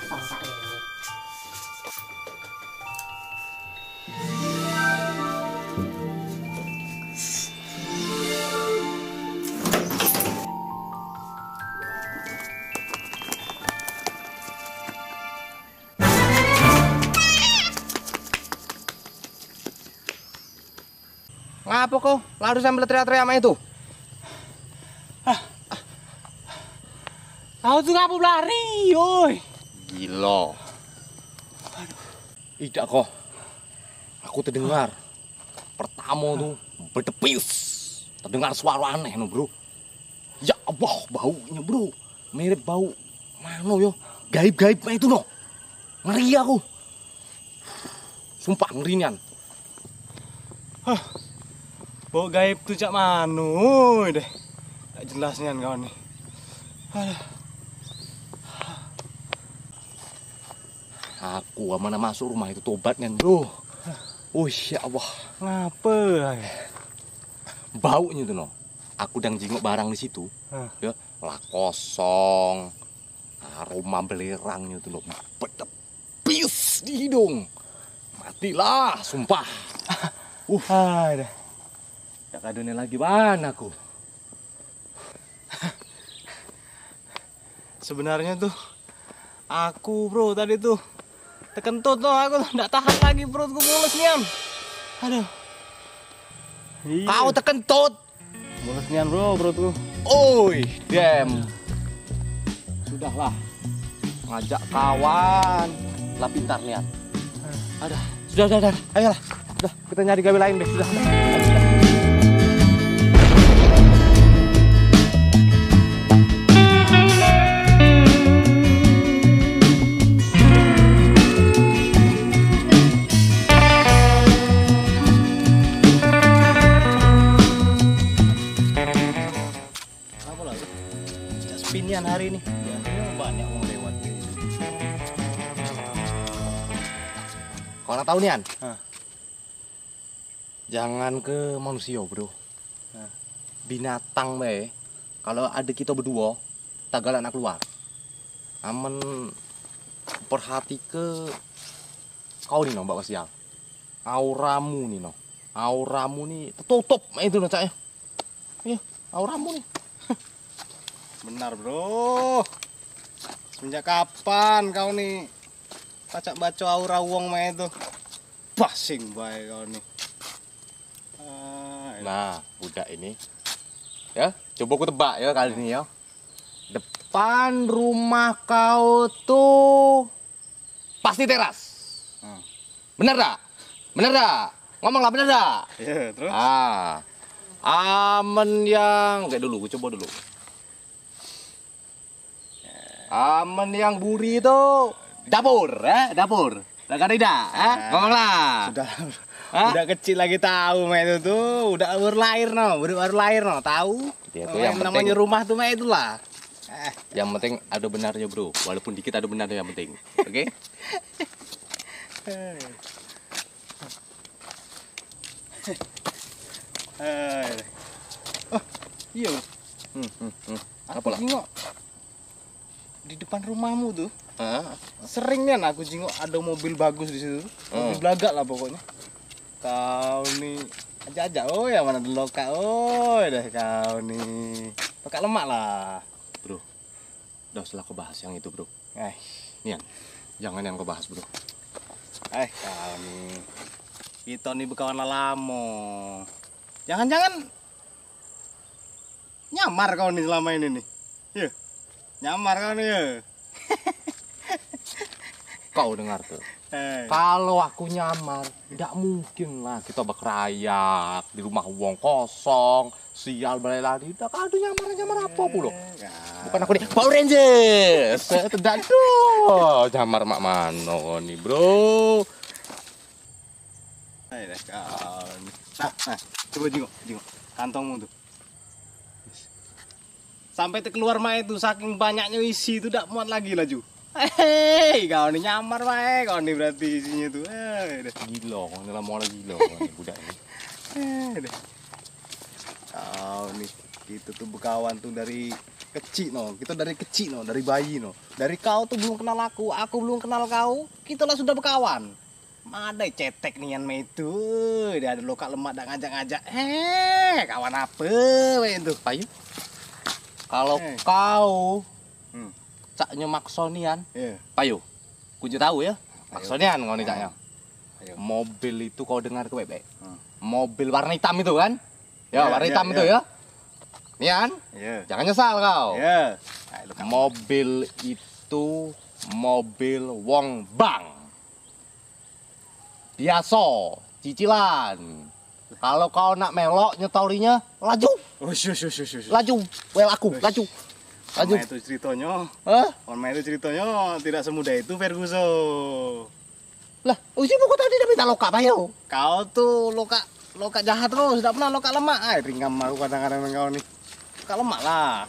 Masa ini. Ngapa kau? Lari sambil teriak-teriak sama itu? Aku tuh ngapa lari, yoi. Gila. Tidak kok. Aku terdengar. Pertama tuh berdepis. Terdengar suara aneh no, bro. Ya Allah, baunya, bro. Mirip bau mana yo? Gaib-gaib itu no. Ngeri aku. Sumpah ngeri nian. Bau gaib tuh cak manu deh. Tak jelas nian kawan nih. Aku mana masuk rumah itu tobat nian, bro. Ya Allah. Ngapa? Baunya tuh no. Aku đang jenguk barang di situ. Ya, lah kosong. Aroma belerangnya tuh no. Bedepis di hidung. Matilah, sumpah. Ada. Tak adanya lagi mana aku. Sebenarnya tuh aku bro tadi tuh terkentut tuh, aku nggak tahan lagi, perutku mules nian. Aduh. Iya. Kau terkentut. Mules nian bro perutku. Damn. Sudahlah. Ngajak kawan. Lah pintar lihat. Ada. Sudah. Ayolah. Sudah, kita nyari gawe lain deh. Sudah. Pinian hari ini biasanya banyak orang lewat. Kau nak tahu nian? Jangan ke manusia, bro. Binatang be. Kalau ada kita berdua, tagalan nak keluar. Aman perhati ke kau nih no, Mbak Wasial. Auramu nih no. Auramu nih tertutup itu no, Cak ya. Iya, auramu nih. Benar bro. Semenjak kapan kau nih pacak baca aura uang mah itu? Basing baik kau nih. Nah, budak ini. Ya, coba aku tebak ya kali ini ya. Depan rumah kau tuh pasti teras. Bener dah? Bener dah? Ngomonglah bener dah? Ya, terus? Aman yang kayak dulu, gue coba dulu. Aman yang buri itu dapur, dapur. Gak ada, ngomonglah. Sudah, udah kecil lagi tahu mah itu tuh, udah baru lahir no, tahu. Ya, itu yang namanya penting. rumah tuh mah itulah. Yang penting ada benarnya, bro. Walaupun dikit ada benarnya yang penting. Oke? Oh, iya. Apa lah? Jingok di depan rumahmu tuh. Sering kan aku jingok ada mobil bagus di situ. Mobil belagak lah pokoknya. Kau nih aja-aja, yang mana dulu kak, dah kau nih. Pakai lemak lah. Bro, udah setelah kau bahas yang itu, bro. Nian, Jangan yang kau bahas, bro. kau nih. Kita nih berkawan lama. Jangan-jangan nyamar kau nih selama ini nih. Iya. Nyamar kau nih ya. Kau dengar tuh. Kalau aku nyamar, tidak mungkin lah kita berkerayak di rumah wong kosong, sial berlari. Tidak ada nyamar apa pula. Bukan aku nih, Power Rangers. Saya tidak tuh nyamar mak mano nih, bro. Nah, coba jingok kantongmu tuh. Sampai keluar mah itu saking banyaknya isi itu tidak muat lagi laju. Kau nih nyamar mah, kau nih berarti isinya tuh. Gila, ini lah mau lagi gila nih budak ini. Kau nih, itu tuh berkawan tuh dari Kecil no, kita dari kecil no, dari bayi no. Dari kau tuh belum kenal aku belum kenal kau, kita lah sudah berkawan. Madai cetek nian me itu, dia ada lokak lemak dan ngajak-ngajak. Kawan apa we itu? Payu. Kalau kau caknya maksonian, Payu. Kunci tahu ya. Maksonian kau nih caknya. Mobil itu kau dengar ke bebek. Mobil warna hitam itu kan? Ya, warna hitam itu ya. Nian? Jangan nyesal kau. Mobil itu mobil wong bang. Biasa, cicilan. Kalau kau nak melok nyetorinya, laju. Laju, well aku, laju. Laju. Itu ceritanya. Itu ceritanya tidak semudah itu Ferguson. Lah, uji buku tadi udah minta loka Payu. Kau tuh loka jahat terus, tidak pernah loka lemak. Ringam aku kadang-kadang dengan kau nih. Loka lemak lah.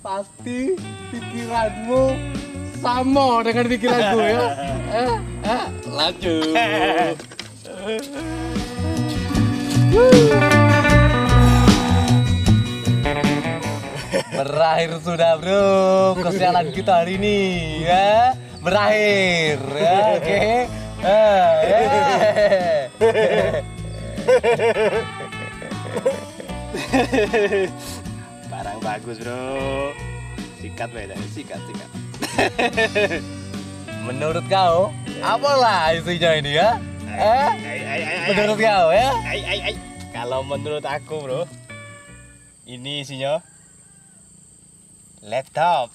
Pasti pikiranmu sama dengan pikiranku ya. Lanjut. Berakhir sudah bro kesialan kita hari ini ya. Berakhir ya, oke. Barang bagus bro. Sikat beda, sikat. Menurut kau, apalah isinya ini ya? Menurut kau ya? Kalau menurut aku bro, ini isinya laptop.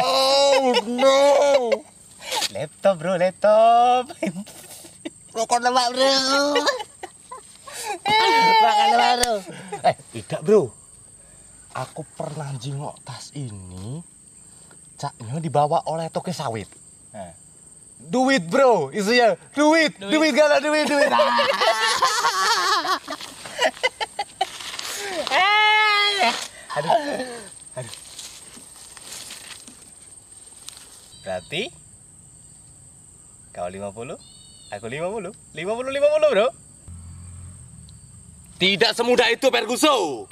Oh no. Laptop bro, laptop. Rokok lemak bro. Makan lemak bro. Tidak bro. Aku pernah jingok tas ini. Caknya dibawa oleh toke sawit. Duit bro, isinya duit gak ada duit. Aduh. Berarti kau 50, aku 50. 50 bro. Tidak semudah itu Ferguson.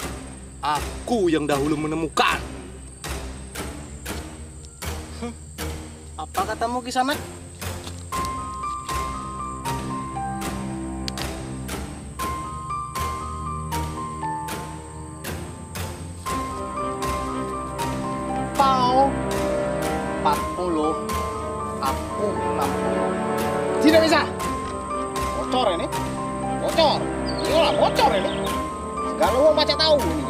Aku yang dahulu menemukan. Apa katamu Kisanak? Kau 40, aku 60. Tidak bisa. Bocor ini. Bocor. Iyalah bocor ini. Segala mau baca tahu ini.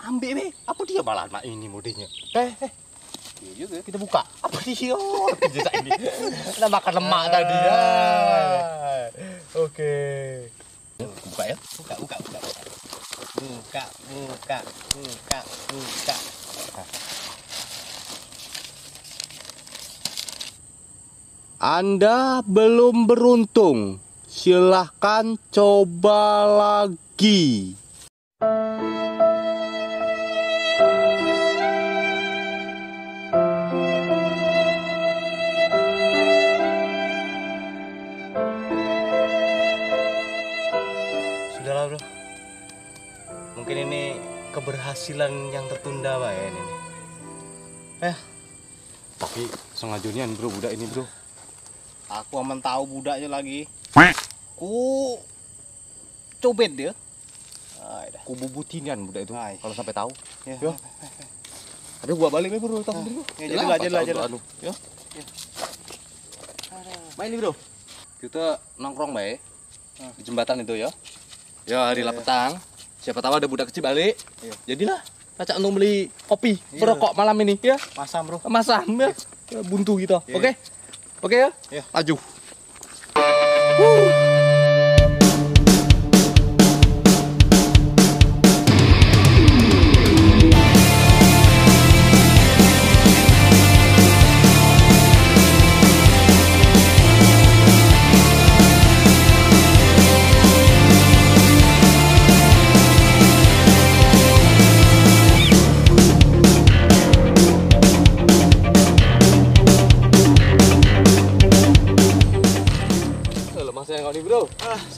Ambil nih. Apa dia malah mak ini modenya? Iya juga. Kita buka. Apa dia? Jejak ini. Kita makan lemak tadi ya. Oke. Buka ya. Buka. Anda belum beruntung. Silahkan coba lagi. Sudahlah bro. Mungkin ini keberhasilan yang tertunda Pak ya ini. Tapi sengajonian bro budak ini bro. Aku aman tahu budaknya lagi. Ku cobet dia. Ku bubutinian budak itu. Kalau sampai tahu. Ya. Ada gua balik bro. Ya jadilah. Ya. Main nih bro. Kita nongkrong baik di jembatan itu ya. Ya hari petang. Siapa tahu ada budak kecil balik. Jadilah Pacak untuk beli kopi berokok malam ini ya. Masam bro. Masam ya. Buntu kita. Oke. Oke ya? Maju.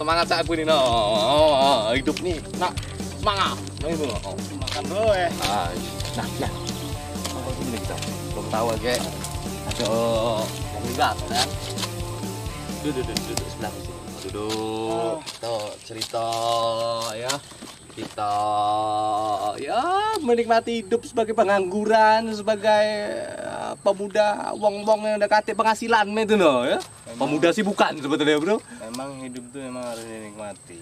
semangat cak aku ini no. Hidup nih, nak semangat. Nah itu no. Makan bro ya. Nah, apa dulu nih kita? Belum tahu aja. Aduh, mau libat kan? Duduk sebelah sini. Duduk. Tuh cerita ya. Kita ya menikmati hidup sebagai pengangguran, sebagai pemuda wong-wong yang dekati penghasilan itu no ya. Pemuda sih bukan sebetulnya bro. Memang hidup tuh memang harus dinikmati.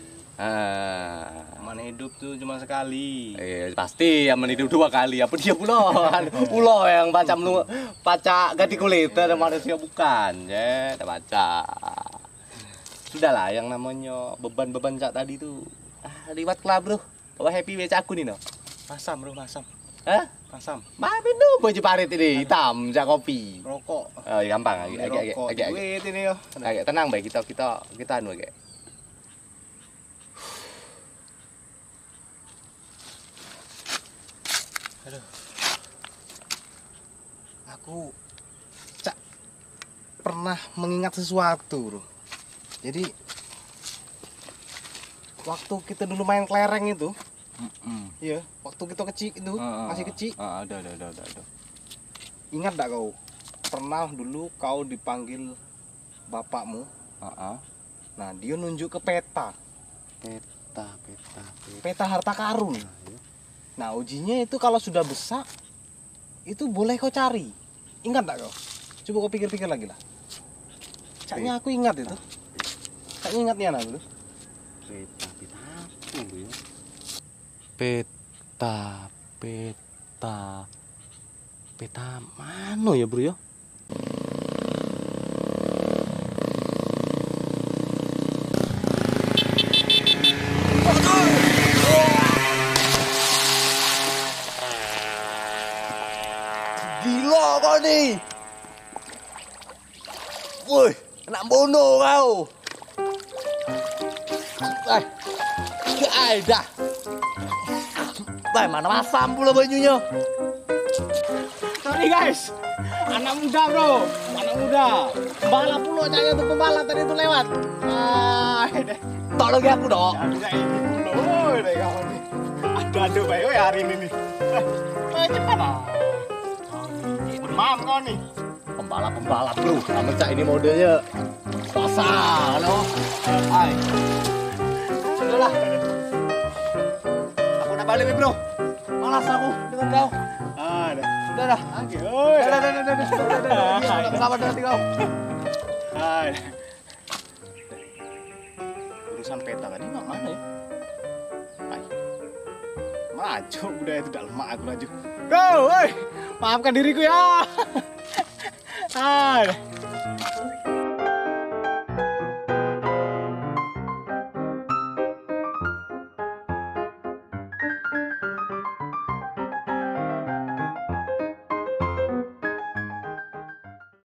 Mana hidup tuh cuma sekali. Pasti yang hidup 2 kali. Apa dia pulau yang paca ganti kulit ada manusia bukan ya, ada baca. Sudahlah yang namanya beban-beban cak tadi tuh liwat kelah bro. Bawa happy beca aku nih no. Masam bro, masam. Hah? Masam. Minum baju parit ini hitam, cak kopi. Rokok. Oh, gampang agak. Duit ini yo. Agak tenang baik kita anu agak. Aduh. Aku cak pernah mengingat sesuatu bro. Jadi waktu kita dulu main kelereng itu, iya, waktu kita kecil itu, masih kecil. Ada. Ingat tak kau? Pernah dulu kau dipanggil bapakmu. Nah, dia nunjuk ke peta. Peta harta karun. Nah, ujinya itu kalau sudah besar, itu boleh kau cari. Ingat tak kau? Coba kau pikir-pikir lagi lah. Caknya aku ingat itu. Caknya ingatnya anak dulu. Peta mana ya bro ya? Gila kau nih. Woi, nak bunuh kau. Dah. Mana masam pula bajunya. Sorry guys, anak muda bro, anak muda. Balap pula cahaya tuh pembalap tadi tuh lewat. Tak lagi aku dong. Bisa ini dulu, deh kawan nih. Aduh baik hari ini nih. Cepat ah. Demam kau nih. Pembalap bro, kamu cak ini modelnya pasar loh. Sudahlah. Aku nak balik bro. Malas aku dengan kau. Udah. Selamat nanti kau. Urusan peta tadi mana ya? Maju udah itu dah lemah aku maju. Go, woi. Maafkan diriku ya.